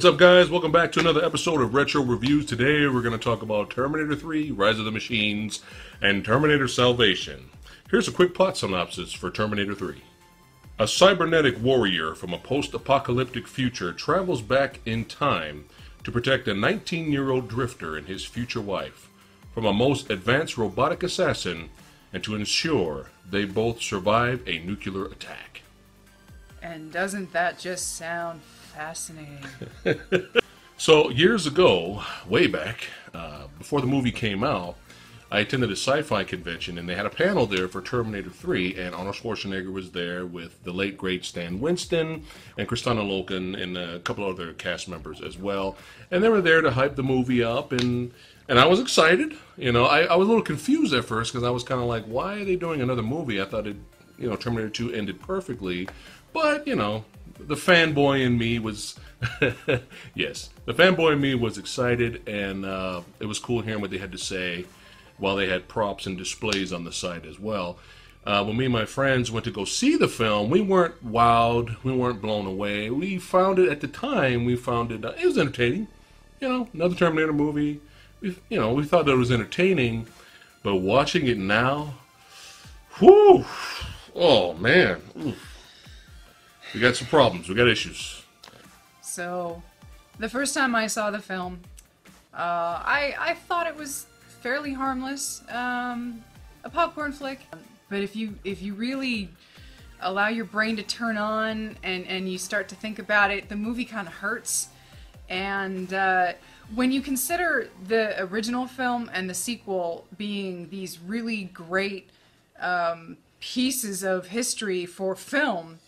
What's up, guys? Welcome back to another episode of Retro Reviews. Today we're going to talk about Terminator 3, Rise of the Machines, and Terminator Salvation. Here's a quick plot synopsis for Terminator 3. A cybernetic warrior from a post-apocalyptic future travels back in time to protect a 19-year-old drifter and his future wife from a most advanced robotic assassin and to ensure they both survive a nuclear attack. And doesn't that just sound fascinating? So years ago, way back, before the movie came out, I attended a sci-fi convention and they had a panel there for Terminator 3, and Arnold Schwarzenegger was there with the late great Stan Winston and Kristanna Loken and a couple other cast members as well. And they were there to hype the movie up, and I was excited. You know, I was a little confused at first because I was kind of like, why are they doing another movie? I thought Terminator 2 ended perfectly, but the fanboy in me was, yes, the fanboy in me was excited, and it was cool hearing what they had to say while they had props and displays on the site as well. When me and my friends went to go see the film, we weren't wowed, we weren't blown away. We found it, at the time, it was entertaining. Another Terminator movie. We thought that it was entertaining, but watching it now, whew, oh man, oof. We got some problems. We got issues. So, the first time I saw the film, I thought it was fairly harmless, a popcorn flick. But if you really allow your brain to turn on and you start to think about it, the movie kind of hurts. And when you consider the original film and the sequel being these really great pieces of history for film,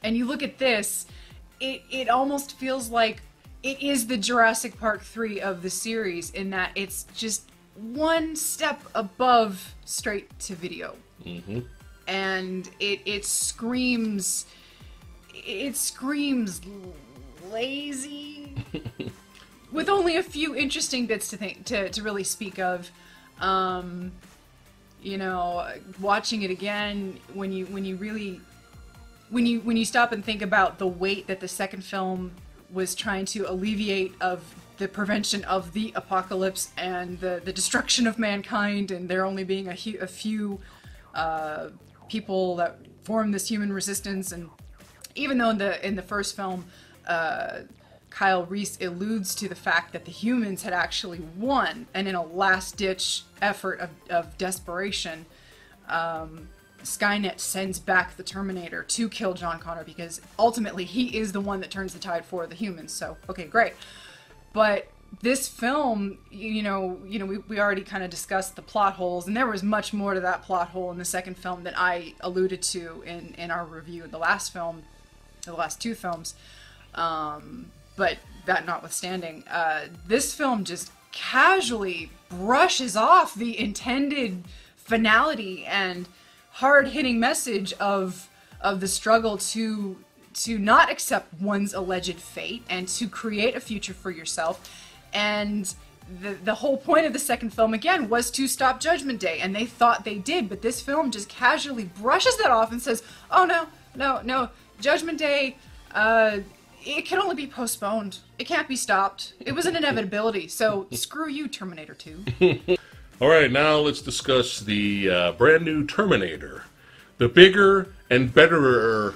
and you look at this, it almost feels like it is the Jurassic Park 3 of the series, in that it's just one step above straight to video. Mm-hmm. And it screams lazy with only a few interesting bits to really speak of. Watching it again, when you stop and think about the weight that the second film was trying to alleviate of the prevention of the apocalypse and the destruction of mankind, and there only being a few people that form this human resistance, and even though in the first film Kyle Reese alludes to the fact that the humans had actually won, and in a last-ditch effort of desperation, Skynet sends back the Terminator to kill John Connor, because ultimately he is the one that turns the tide for the humans. So, okay, great. But this film, we already kind of discussed the plot holes, and there was much more to that plot hole in the second film than I alluded to in our review of the last two films. But that notwithstanding, this film just casually brushes off the intended finality and hard-hitting message of the struggle to not accept one's alleged fate and to create a future for yourself. And the whole point of the second film, again, was to stop Judgment Day, and they thought they did, but this film just casually brushes that off and says, oh no, Judgment Day, it can only be postponed. It can't be stopped. It was an inevitability, so screw you, Terminator 2. Alright, now let's discuss the brand new Terminator. The bigger and betterer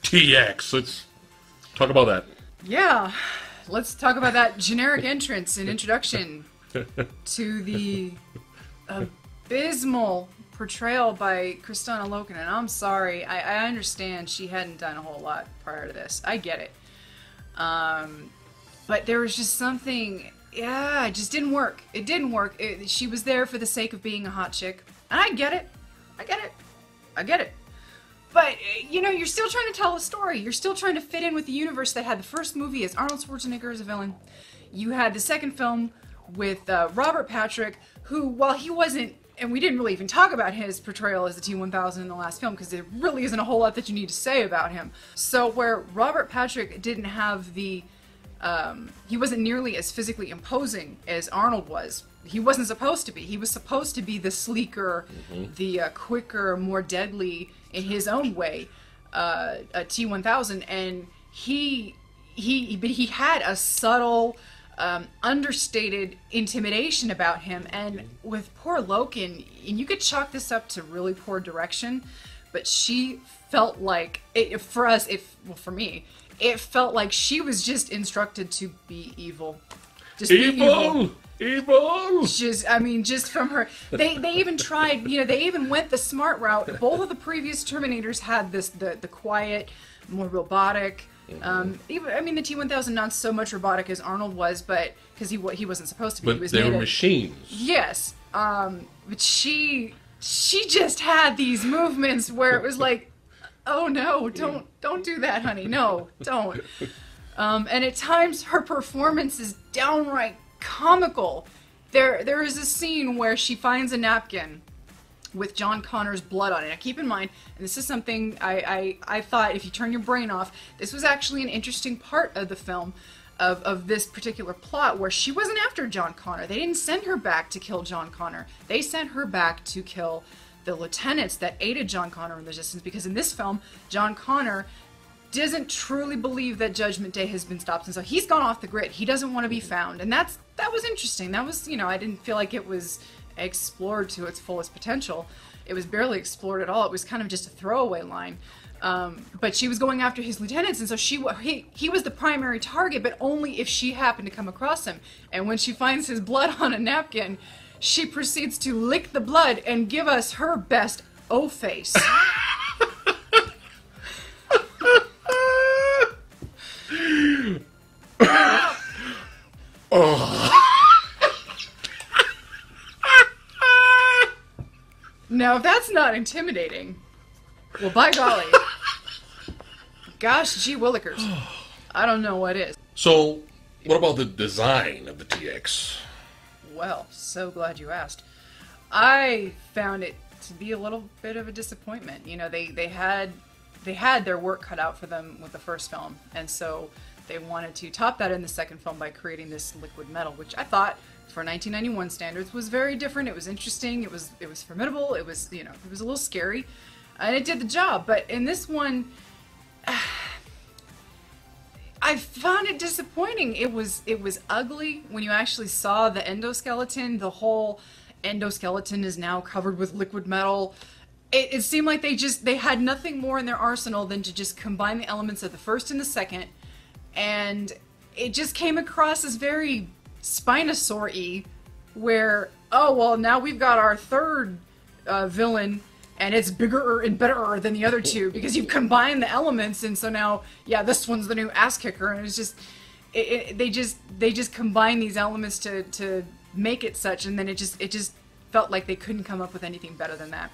TX. Let's talk about that. Yeah, let's talk about that generic entrance and introduction to the abysmal portrayal by Kristanna Loken. And I'm sorry, I understand she hadn't done a whole lot prior to this. I get it. But there was just something, it just didn't work. It didn't work. She was there for the sake of being a hot chick. And I get it. But, you're still trying to tell a story. You're still trying to fit in with the universe that had the first movie as Arnold Schwarzenegger as a villain. You had the second film with Robert Patrick, who, while he wasn't, and we didn't really even talk about his portrayal as the T-1000 in the last film, because there really isn't a whole lot that you need to say about him. So where Robert Patrick didn't have he wasn't nearly as physically imposing as Arnold was. He wasn't supposed to be. He was supposed to be the sleeker, the quicker, more deadly, in his own way, a T-1000, and he he had a subtle, understated intimidation about him. And with poor Loken, and you could chalk this up to really poor direction, but she felt like for me, it felt like she was just instructed to be evil. Just be evil. Evil! Just from her, they even tried, they even went the smart route. Both of the previous Terminators had the quiet, more robotic. Even the T-1000 not so much robotic as Arnold was, but because he wasn't supposed to be. But they were machines. Yes, but she just had these movements where it was like, oh no, don't do that, honey, no, don't. And at times her performance is downright comical. There is a scene where she finds a napkin with John Connor's blood on it. Now keep in mind, and this is something I thought, if you turn your brain off, this was actually an interesting part of the film, of this particular plot, where she wasn't after John Connor. They didn't send her back to kill John Connor. They sent her back to kill the lieutenants that aided John Connor in the resistance, because in this film, John Connor doesn't truly believe that Judgment Day has been stopped, and so he's gone off the grid. He doesn't want to be found, and that was interesting. That was, I didn't feel like it was explored to its fullest potential. It was barely explored at all. It was kind of just a throwaway line. But she was going after his lieutenants, and so he was the primary target, but only if she happened to come across him. And when she finds his blood on a napkin, she proceeds to lick the blood and give us her best O-face. Now, if that's not intimidating, well, by golly, gosh, gee willikers, I don't know what is. So, what about the design of the TX? Well, so glad you asked. I found it to be a little bit of a disappointment. They had their work cut out for them with the first film, and so they wanted to top that in the second film by creating this liquid metal, which I thought, for 1991 standards, was very different. It was interesting. It was formidable. It was it was a little scary, and it did the job. But in this one, I found it disappointing. It was ugly when you actually saw the endoskeleton. The whole endoskeleton is now covered with liquid metal. It seemed like they had nothing more in their arsenal than to just combine the elements of the first and the second, and it just came across as very Spinosaur-y, where, oh, well, now we've got our third villain, and it's bigger and better than the other two, because you've combined the elements, and so now, yeah, this one's the new ass kicker, and it's just, they just combine these elements to make it such, and then it just felt like they couldn't come up with anything better than that.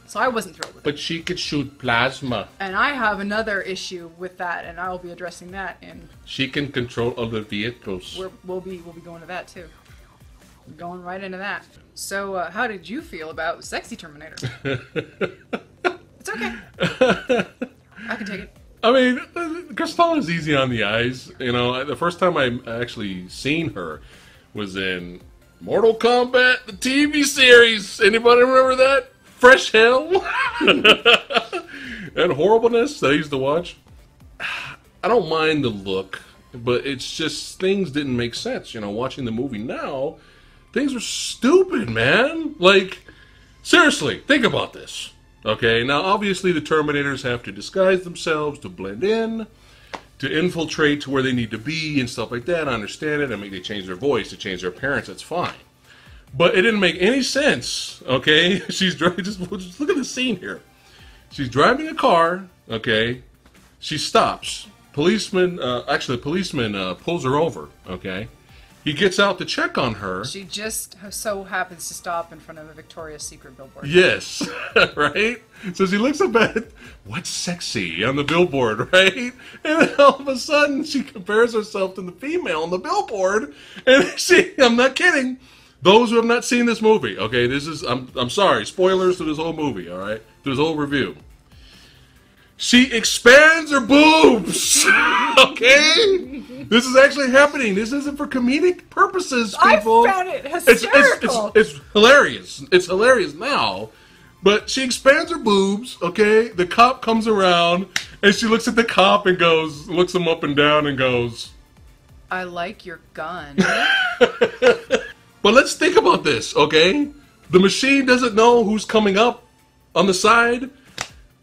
So I wasn't thrilled with it. But she could shoot plasma. And I have another issue with that, and I will be addressing that. And she can control other vehicles. We'll be going to that too. We're going right into that. So, how did you feel about Sexy Terminator? It's okay. I can take it. I mean, Crystal is easy on the eyes. The first time I actually seen her was in Mortal Kombat, the TV series. Anybody remember that? Fresh Hell and horribleness that I used to watch. I don't mind the look, but it's just things didn't make sense. Watching the movie now, things are stupid, man. Like, seriously, think about this. Okay, now obviously the Terminators have to disguise themselves to blend in, to infiltrate to where they need to be and stuff like that. I understand it. I mean, they change their voice, they change their appearance. That's fine. But it didn't make any sense, okay? She's driving, just look at the scene here. She's driving a car, okay? She stops. The policeman pulls her over, okay? He gets out to check on her. She just so happens to stop in front of a Victoria's Secret billboard. Yes, right? So she looks up at, what's sexy on the billboard, right? And then all of a sudden, she compares herself to the female on the billboard. And I'm not kidding. Those who have not seen this movie, okay, I'm sorry, spoilers to this whole movie, all right, to this whole review. She expands her boobs, okay? This is actually happening. This isn't for comedic purposes, people. I found it hysterical. It's hilarious. It's hilarious now. But she expands her boobs, okay? The cop comes around, And she looks at the cop and goes, looks him up and down and goes, I like your gun. but let's think about this, okay? The machine doesn't know who's coming up on the side.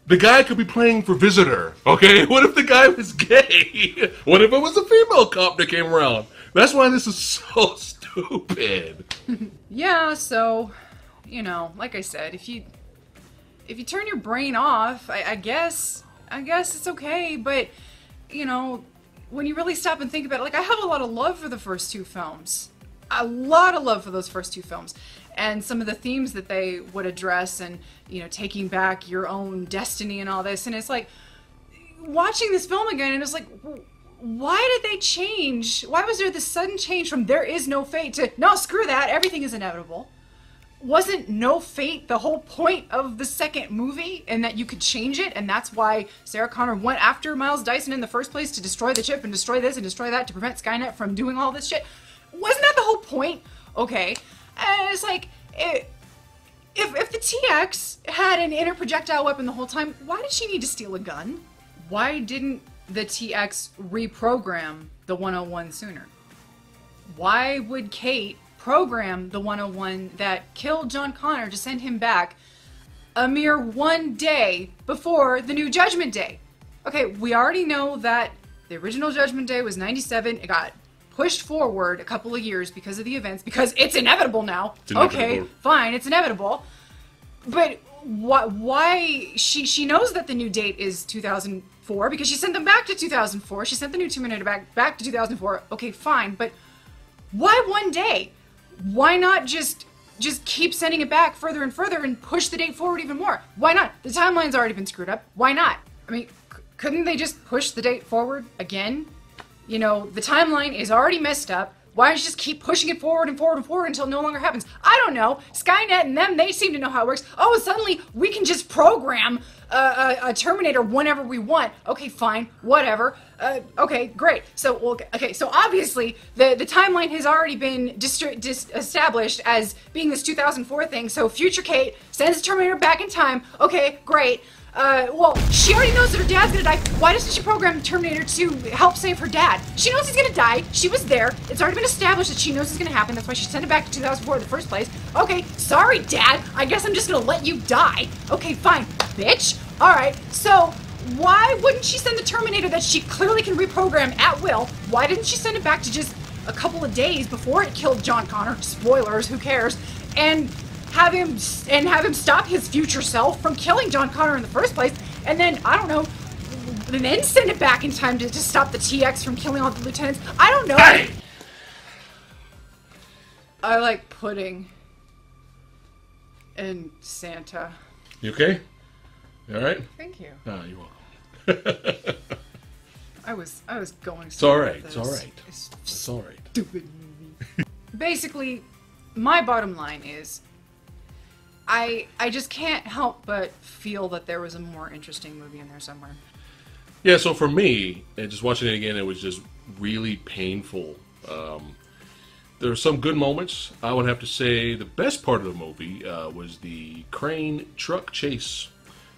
The guy could be playing for visitor, okay? What if the guy was gay? What if it was a female cop that came around? That's why this is so stupid. Yeah, so, you know, like I said, if you turn your brain off, I guess it's okay, but, you know, when you really stop and think about it, like, I have a lot of love for the first two films. A lot of love for those first two films. And some of the themes that they would address and, you know, taking back your own destiny and all this. And it's like, watching this film again, and it's like, why did they change? Why was there this sudden change from there is no fate to, no, screw that, everything is inevitable? Wasn't no fate the whole point of the second movie, and that you could change it, and that's why Sarah Connor went after Miles Dyson in the first place, to destroy the chip and destroy this and destroy that to prevent Skynet from doing all this shit? Wasn't that the whole point? Okay. And it's like, if the TX had an interprojectile weapon the whole time, why did she need to steal a gun? Why didn't the TX reprogram the 101 sooner? Why would Kate program the 101 that killed John Connor to send him back a mere one day before the new Judgment Day? Okay, we already know that the original Judgment Day was 97. It got pushed forward a couple of years because of the events, because it's inevitable now. It's inevitable. Okay, fine, it's inevitable. But why she knows that the new date is 2004 because she sent them back to 2004. She sent the new Terminator back to 2004. Okay, fine, but why one day? Why not just keep sending it back further and further and push the date forward even more? Why not? The timeline's already been screwed up. Why not? I mean, couldn't they just push the date forward again? You know, the timeline is already messed up. Why don't you just keep pushing it forward and forward and forward until it no longer happens? I don't know. Skynet and them, they seem to know how it works. Oh, suddenly we can just program a Terminator whenever we want. Okay, fine, whatever. Okay, great. So, okay, so obviously the timeline has already been established as being this 2004 thing. So future Kate sends the Terminator back in time. Okay, great. Well, she already knows that her dad's gonna die. Why doesn't she program Terminator to help save her dad? She knows he's gonna die. She was there. It's already been established that she knows it's gonna happen. That's why she sent it back to 2004 in the first place. Okay, sorry, Dad. I guess I'm just gonna let you die. Okay, fine, bitch. Alright, so why wouldn't she send the Terminator that she clearly can reprogram at will? Why didn't she send it back to just a couple of days before it killed John Connor? Spoilers, who cares? And have him stop his future self from killing John Connor in the first place, and then, I don't know, and then send it back in time to stop the TX from killing all the lieutenants. I don't know. Hey! I like pudding and Santa. You okay? You all right? Thank you. Oh, you're welcome. I was going. It's all right. It's all right. It's all right. Stupid movie. Basically, my bottom line is, I just can't help but feel that there was a more interesting movie in there somewhere. Yeah, so for me, and just watching it again, it was just really painful. There were some good moments. I would have to say the best part of the movie was the crane truck chase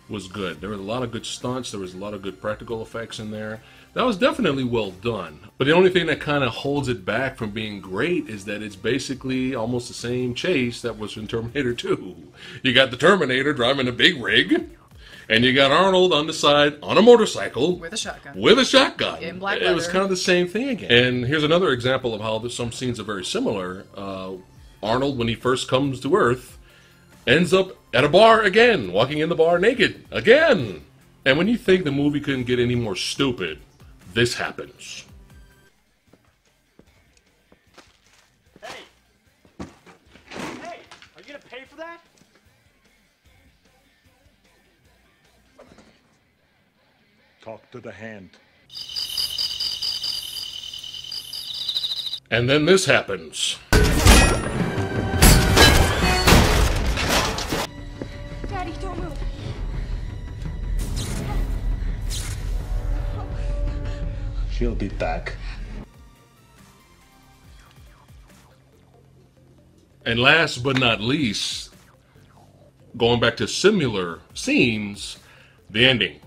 was good. There were a lot of good stunts. There was a lot of good practical effects in there. That was definitely well done. But the only thing that kind of holds it back from being great is that it's basically almost the same chase that was in Terminator 2. You got the Terminator driving a big rig, and you got Arnold on the side on a motorcycle. With a shotgun. With a shotgun. In black leather. It was kind of the same thing again. And here's another example of how some scenes are very similar. Arnold, when he first comes to Earth, ends up at a bar again, walking in the bar naked again. And when you think the movie couldn't get any more stupid, this happens. Hey! Hey! Are you gonna pay for that? Talk to the hand. And then this happens. Daddy, don't move. She'll be back. And last but not least, going back to similar scenes, the ending.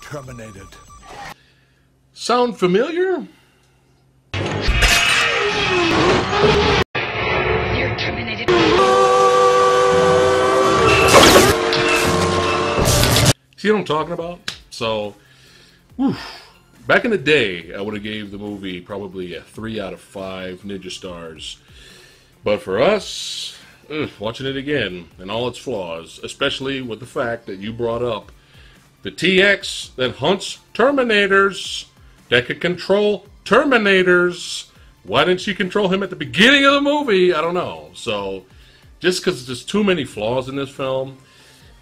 terminated. Sound familiar? You're terminated. See what I'm talking about? So, whew, back in the day, I would have gave the movie probably a 3 out of 5 Ninja Stars. But for us, watching it again and all its flaws, especially with the fact that you brought up the TX that hunts Terminators, that could control Terminators. Why didn't she control him at the beginning of the movie? I don't know. So, just because there's too many flaws in this film,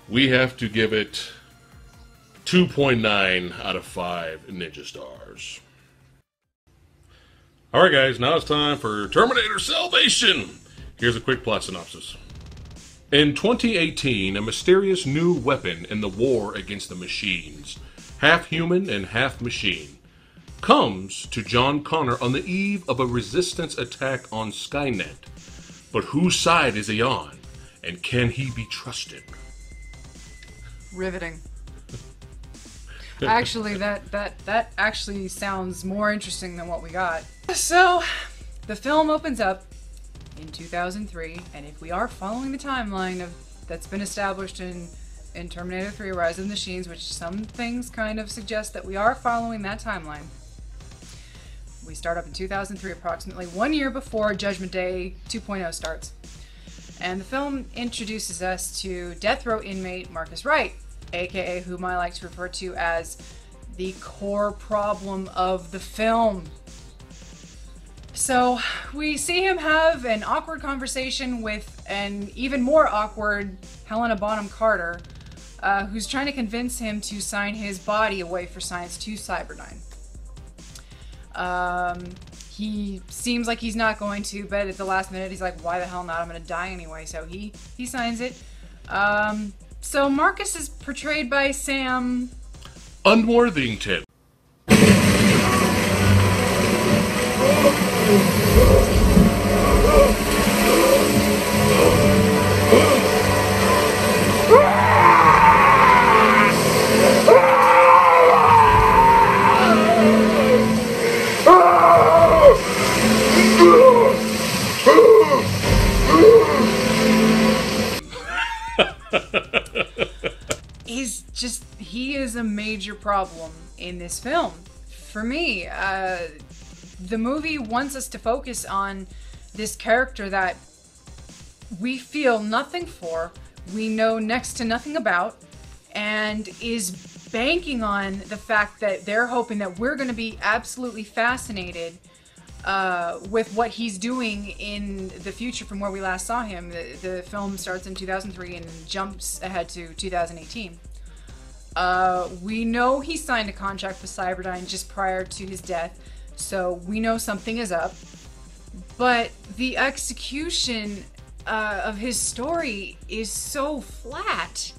we have to give it 2.9 out of 5 Ninja Stars. Alright guys, now it's time for Terminator Salvation! Here's a quick plot synopsis. In 2018, a mysterious new weapon in the war against the machines, half human and half machine, comes to John Connor on the eve of a resistance attack on Skynet. But whose side is he on? And can he be trusted? Riveting. Actually, that actually sounds more interesting than what we got. So, the film opens up in 2003, and if we are following the timeline that's been established in Terminator 3: Rise of the Machines, which some things kind of suggest that we are following that timeline, we start up in 2003, approximately 1 year before Judgment Day 2.0 starts. And the film introduces us to death row inmate Marcus Wright, aka whom I like to refer to as the core problem of the film. So we see him have an awkward conversation with an even more awkward Helena Bonham Carter, who's trying to convince him to sign his body away for science to Cyberdyne. He seems like he's not going to, but at the last minute he's like, why the hell not? I'm gonna die anyway. So he signs it. So Marcus is portrayed by Sam Unworthington. He is a major problem in this film. For me, the movie wants us to focus on this character that we feel nothing for, we know next to nothing about, and is banking on the fact that they're hoping that we're going to be absolutely fascinated with what he's doing in the future from where we last saw him. The film starts in 2003 and jumps ahead to 2018. We know he signed a contract with Cyberdyne just prior to his death, so we know something is up. But the execution of his story is so flat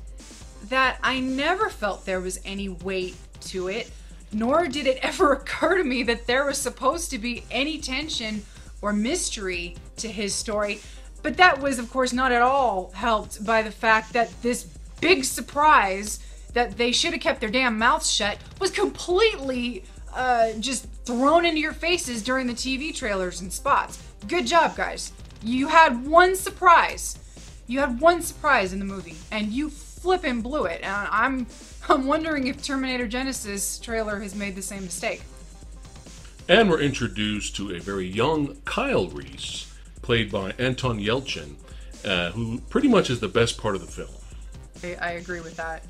that I never felt there was any weight to it, nor did it ever occur to me that there was supposed to be any tension or mystery to his story. But that was, of course, not at all helped by the fact that this big surprise that they should have kept their damn mouths shut was completely just thrown into your faces during the TV trailers and spots. Good job, guys. You had one surprise. You had one surprise in the movie, and you flippin' blew it. And I'm wondering if Terminator Genisys trailer has made the same mistake. And we're introduced to a very young Kyle Reese, played by Anton Yelchin, who pretty much is the best part of the film. I agree with that.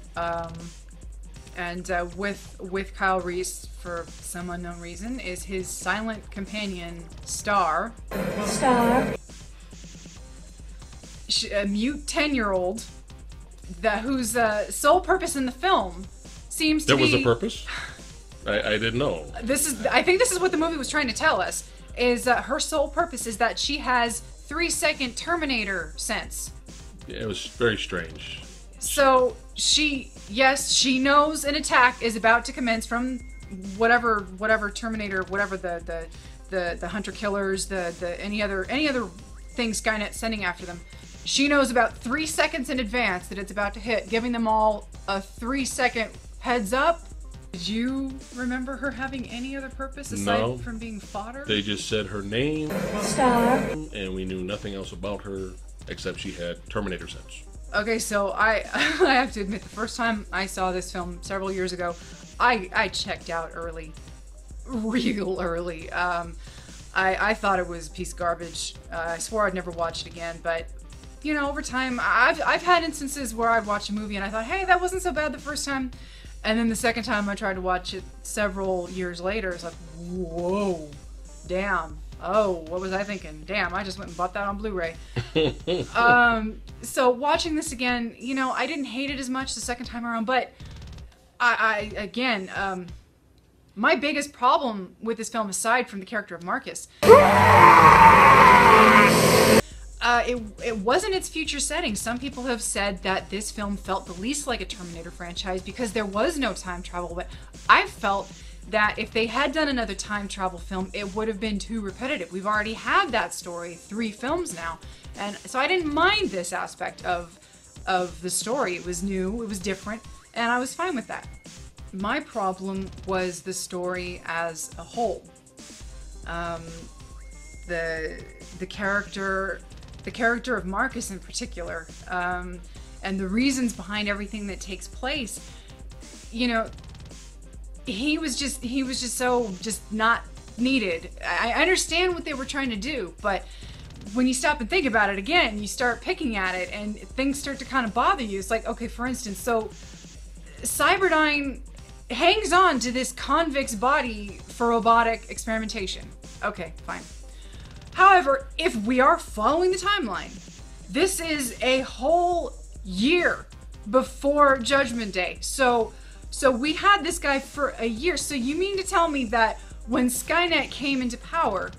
And with Kyle Reese, for some unknown reason, is his silent companion, Star. Star. A mute 10-year-old whose sole purpose in the film seems to be... There was a purpose? I didn't know. I think this is what the movie was trying to tell us, is her sole purpose is that she has 3-second Terminator sense. Yeah, it was very strange. So she knows an attack is about to commence from whatever Terminator, whatever the hunter killers, the any other thing Skynet's sending after them. She knows about 3 seconds in advance that it's about to hit, giving them all a 3-second heads up Did you remember her having any other purpose aside No. from being fodder? They just said her name, Star. and we knew nothing else about her except she had Terminator sense. Okay, so I I have to admit, the first time I saw this film several years ago, I checked out early, real early. I thought it was a piece of garbage. I swore I'd never watch it again, but you know, over time, I've had instances where I'd watch a movie and I thought, hey, that wasn't so bad the first time, and then the second time I tried to watch it several years later, it's like, whoa, damn. Oh, what was I thinking? Damn, I just went and bought that on Blu-ray. So watching this again, you know, I didn't hate it as much the second time around, but I again, my biggest problem with this film, aside from the character of Marcus, it wasn't its future setting. Some people have said that this film felt the least like a Terminator franchise because there was no time travel, but I felt that if they had done another time travel film, it would have been too repetitive. We've already had that story 3 films now, and so I didn't mind this aspect of the story. It was new, it was different, and I was fine with that. My problem was the story as a whole. The character of Marcus in particular, and the reasons behind everything that takes place. You know, he was just so not needed. I understand what they were trying to do, but when you stop and think about it again, you start picking at it and things start to kind of bother you. It's like, okay, for instance, so Cyberdyne hangs on to this convict's body for robotic experimentation. Okay, fine. However, if we are following the timeline, this is a whole year before Judgment Day. So we had this guy for a year. So you mean to tell me that when Skynet came into power,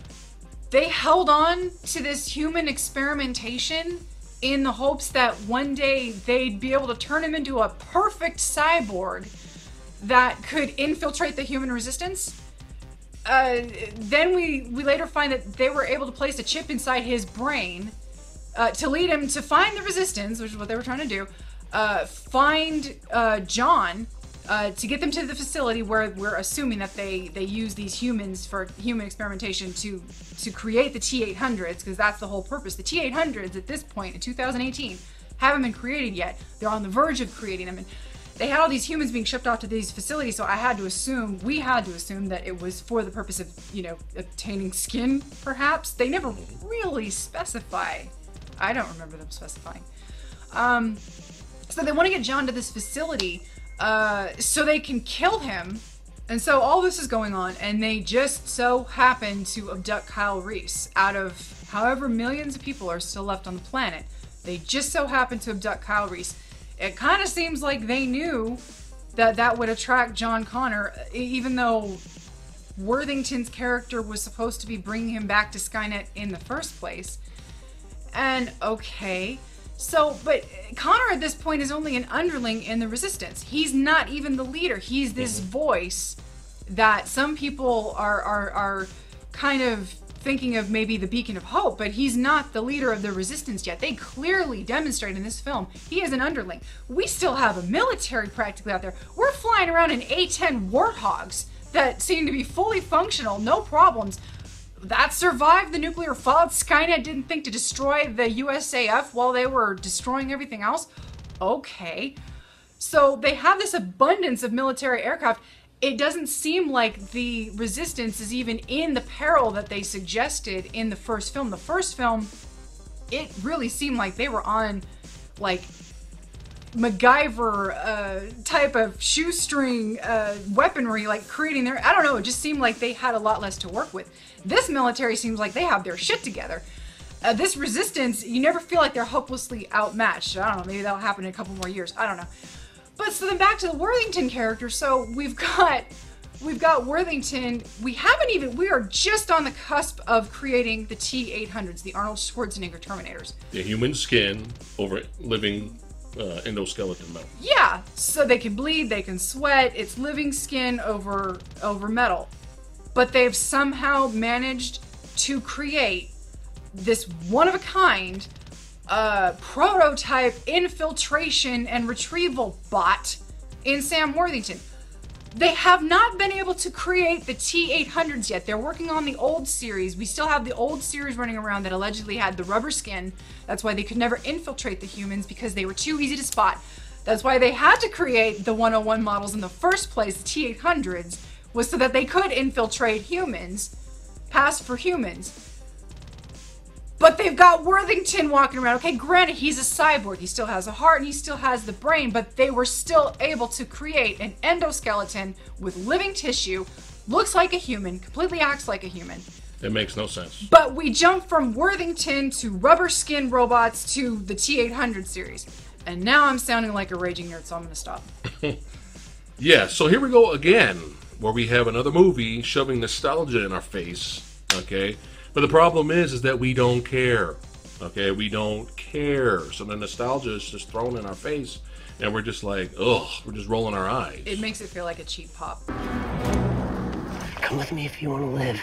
they held on to this human experimentation in the hopes that one day they'd be able to turn him into a perfect cyborg that could infiltrate the human resistance? Then we later find that they were able to place a chip inside his brain to lead him to find the resistance, which is what they were trying to do, find John, to get them to the facility where we're assuming that they use these humans for human experimentation to create the T-800s, because that's the whole purpose. The T-800s at this point in 2018 haven't been created yet. They're on the verge of creating them, and they had all these humans being shipped off to these facilities, so we had to assume that it was for the purpose of, you know, obtaining skin, perhaps. They never really specify. I don't remember them specifying. So they want to get John to this facility so they can kill him. And so all this is going on, and they just so happen to abduct Kyle Reese. Out of however millions of people are still left on the planet, they just so happen to abduct Kyle Reese. It kind of seems like they knew that that would attract John Connor, even though Worthington's character was supposed to be bringing him back to Skynet in the first place. And okay, so, but Connor at this point is only an underling in the Resistance. He's not even the leader. He's this voice that some people are kind of thinking of maybe the beacon of hope, but he's not the leader of the Resistance yet. They clearly demonstrate in this film he is an underling. We still have a military practically out there. We're flying around in A-10 Warthogs that seem to be fully functional, no problems. That survived the nuclear fallout. Skynet didn't think to destroy the USAF while they were destroying everything else. Okay. So they have this abundance of military aircraft. It doesn't seem like the Resistance is even in the peril that they suggested in the first film. The first film, it really seemed like they were on, like, MacGyver type of shoestring weaponry, like creating their, I don't know, it just seemed like they had a lot less to work with. This military seems like they have their shit together. This Resistance, you never feel like they're hopelessly outmatched. I don't know, maybe that'll happen in a couple more years. I don't know. But so then back to the Worthington character. So we've got Worthington. We are just on the cusp of creating the T-800s, the Arnold Schwarzenegger Terminators. The human skin over living endoskeleton metal. Yeah, so they can bleed, they can sweat. It's living skin over metal. But they've somehow managed to create this one-of-a-kind prototype infiltration and retrieval bot in Sam Worthington. They have not been able to create the T-800s yet. They're working on the old series. We still have the old series running around that allegedly had the rubber skin. That's why they could never infiltrate the humans, because they were too easy to spot. That's why they had to create the 101 models in the first place, the T-800s, was so that they could infiltrate humans, pass for humans. But they've got Worthington walking around. Okay, granted, he's a cyborg. He still has a heart and he still has the brain, but they were still able to create an endoskeleton with living tissue, looks like a human, completely acts like a human. It makes no sense. But we jump from Worthington to rubber skin robots to the T-800 series. And now I'm sounding like a raging nerd, so I'm going to stop. Yeah, so here we go again, where we have another movie shoving nostalgia in our face, okay? But the problem is that we don't care, okay? We don't care. So the nostalgia is just thrown in our face, and we're just like, ugh, we're just rolling our eyes. It makes it feel like a cheap pop. Come with me if you want to live.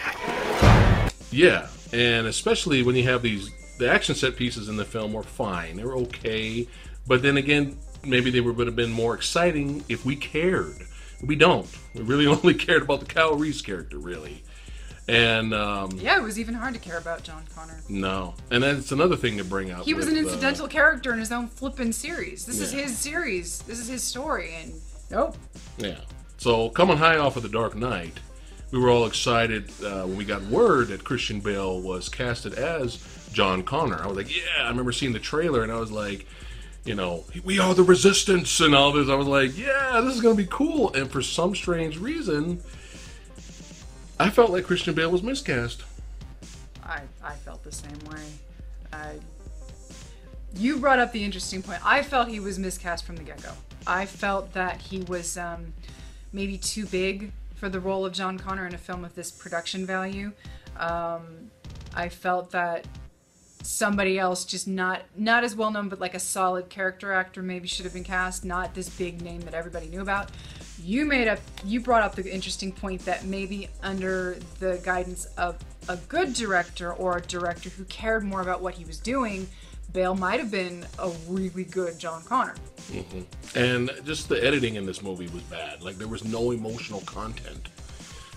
Yeah, and especially when you have the action set pieces in the film were fine. They were okay, but then again, maybe they would have been more exciting if we cared. We don't. We really only cared about the Kyle Reese character, really. And yeah, it was even hard to care about John Connor. No, and that's another thing to bring out. He was an incidental character in his own flippin' series. This is his series. This is his story, and nope. Yeah. So coming high off of The Dark Knight, we were all excited when we got word that Christian Bale was casted as John Connor. I was like, yeah. I remember seeing the trailer, and I was like, you know, we are the Resistance and all this. I was like, yeah, this is gonna be cool. And for some strange reason, I felt like Christian Bale was miscast. I felt the same way. You brought up the interesting point. I felt he was miscast from the get-go. I felt that he was maybe too big for the role of John Connor in a film of this production value. I felt that somebody else, just not as well known, but like a solid character actor, maybe should have been cast. Not this big name that everybody knew about. You brought up the interesting point that maybe under the guidance of a good director or a director who cared more about what he was doing, Bale might have been a really good John Connor. Mm-hmm. And just the editing in this movie was bad. Like, there was no emotional content.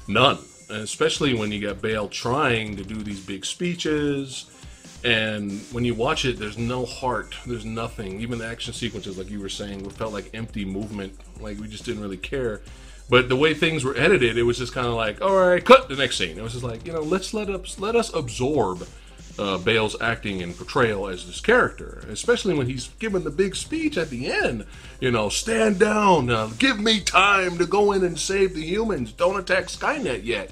None. And especially when you got Bale trying to do these big speeches, and when you watch it, there's no heart. There's nothing. Even the action sequences, like you were saying, felt like empty movement. Like, we just didn't really care. But the way things were edited, it was just kind of like, all right, cut the next scene. It was just like, you know, let us absorb Bale's acting and portrayal as this character, especially when he's giving the big speech at the end. You know, stand down, give me time to go in and save the humans. Don't attack Skynet yet.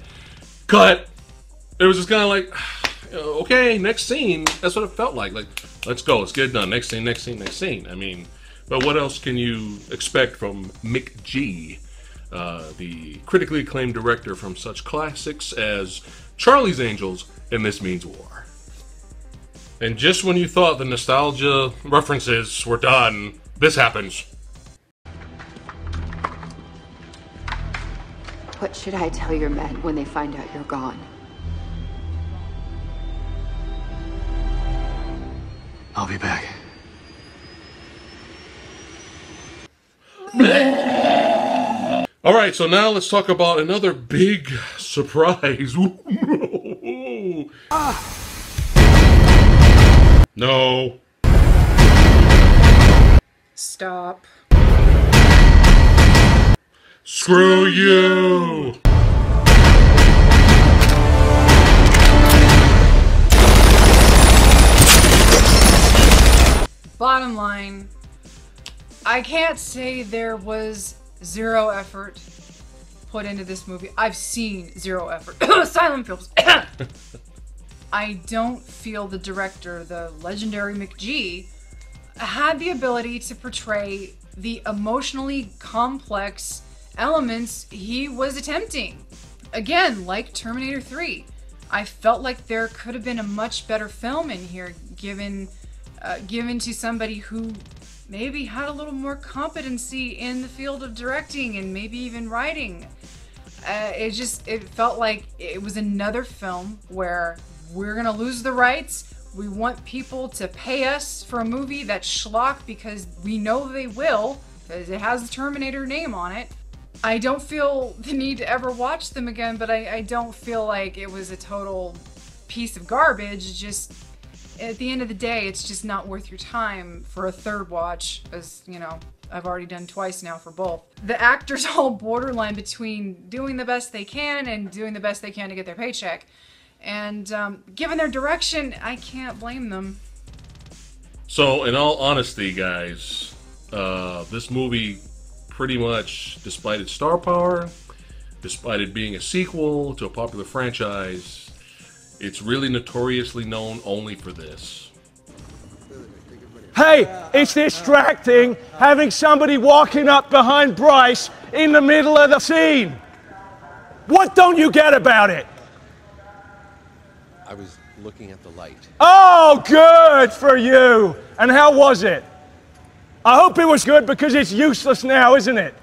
Cut. It was just kind of like, okay, next scene. That's what it felt like. Like, let's go, let's get it done. Next scene, next scene, next scene. I mean, but what else can you expect from Mick G, the critically acclaimed director from such classics as Charlie's Angels and This Means War? And just when you thought the nostalgia references were done, this happens. What should I tell your men when they find out you're gone? I'll be back. All right, so now let's talk about another big surprise. No. Stop. Screw you. Bottom line, I can't say there was zero effort put into this movie. I've seen zero effort. Silent films. I don't feel the director, the legendary McG, had the ability to portray the emotionally complex elements he was attempting. Again, like Terminator 3, I felt like there could have been a much better film in here given to somebody who maybe had a little more competency in the field of directing and maybe even writing. It felt like it was another film where we're gonna lose the rights. We want people to pay us for a movie that's schlock because we know they will, because it has the Terminator name on it. I don't feel the need to ever watch them again, but I don't feel like it was a total piece of garbage. Just at the end of the day, it's just not worth your time for a third watch, as you know, I've already done twice now for both. The actors all borderline between doing the best they can and doing the best they can to get their paycheck. And given their direction, I can't blame them. So, in all honesty, guys, this movie pretty much, despite its star power, despite it being a sequel to a popular franchise, it's really notoriously known only for this. Hey, it's distracting having somebody walking up behind Bryce in the middle of the scene. What don't you get about it? I was looking at the light. Oh, good for you. And how was it? I hope it was good because it's useless now, isn't it?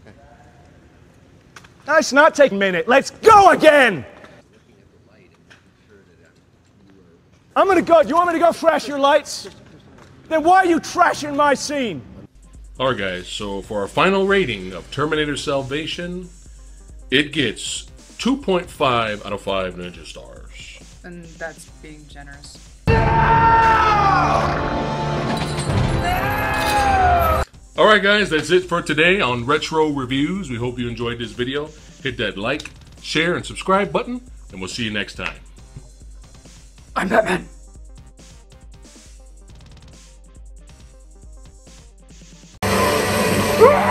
Okay. No, it's not taking a minute. Let's go again. I'm gonna go. Do you want me to go fresh your lights? Then why are you trashing my scene? Alright guys, so for our final rating of Terminator Salvation, it gets 2.5 out of 5 Ninja Stars. And that's being generous. Alright guys, that's it for today on Retro Reviews. We hope you enjoyed this video. Hit that like, share, and subscribe button, and we'll see you next time. I'm Batman. Ah!